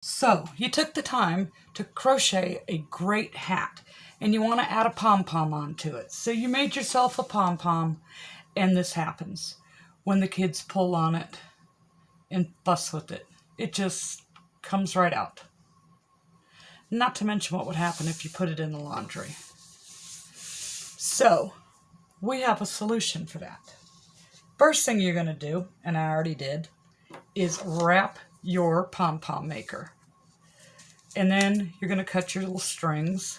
So you took the time to crochet a great hat and you want to add a pom-pom onto it. So you made yourself a pom-pom, and this happens. When the kids pull on it and fuss with it, it just comes right out. Not to mention what would happen if you put it in the laundry. So we have a solution for that. First thing you're going to do, and I already did, is wrap your pom-pom maker. And then you're going to cut your little strings.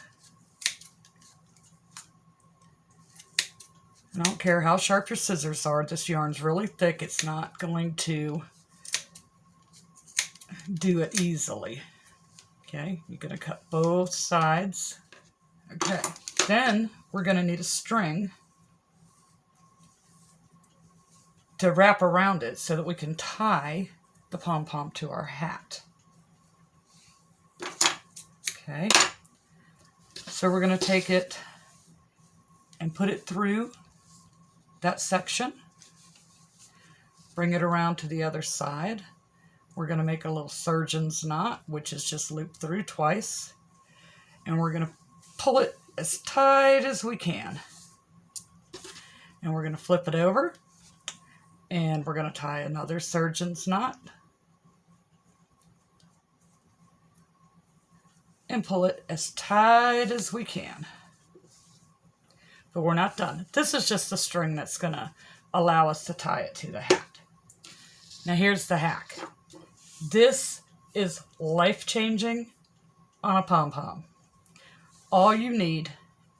I don't care how sharp your scissors are, this yarn's really thick. It's not going to do it easily. Okay, you're going to cut both sides. Okay, then we're going to need a string to wrap around it so that we can tie the pom-pom to our hat. Okay, so we're going to take it and put it through that section, bring it around to the other side. We're going to make a little surgeon's knot, which is just loop through twice, and we're going to pull it as tight as we can. And we're going to flip it over, and we're going to tie another surgeon's knot and pull it as tight as we can. But we're not done. This is just the string that's going to allow us to tie it to the hat. Now here's the hack. This is life-changing on a pom-pom. All you need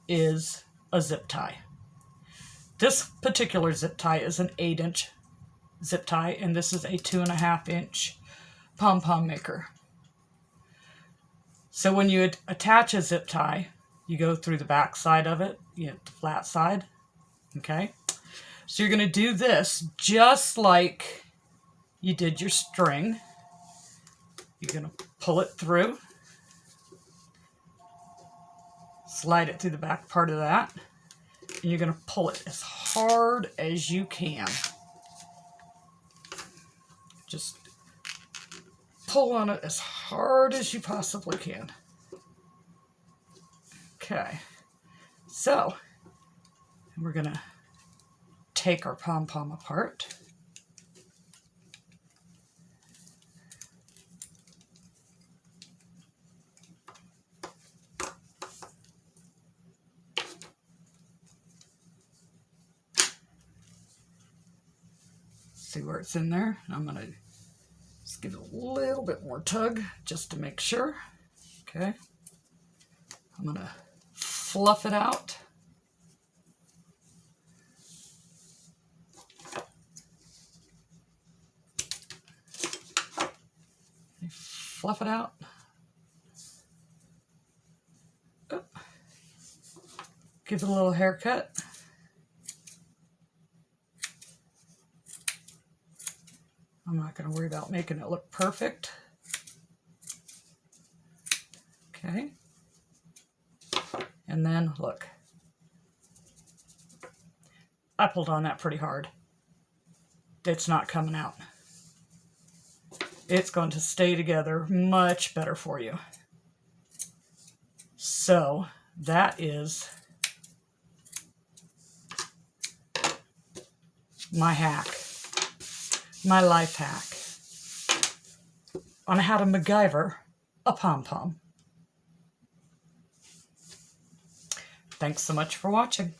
is a zip tie. This particular zip tie is an 8-inch zip tie, and this is a 2.5-inch pom-pom maker. So when you attach a zip tie, you go through the back side of it, the flat side, okay? So you're going to do this just like you did your string. You're going to pull it through, slide it through the back part of that, and you're going to pull it as hard as you can. Just pull on it as hard as you possibly can. Okay, so we're going to take our pom-pom apart. See where it's in there? I'm going to just give it a little bit more tug just to make sure. Okay, I'm going to fluff it out. Fluff it out. Oh. Give it a little haircut. I'm not going to worry about making it look perfect. Okay. And then look. I pulled on that pretty hard. It's not coming out. It's going to stay together much better for you. So that is my hack, my life hack on how to MacGyver a pom-pom. Thanks so much for watching.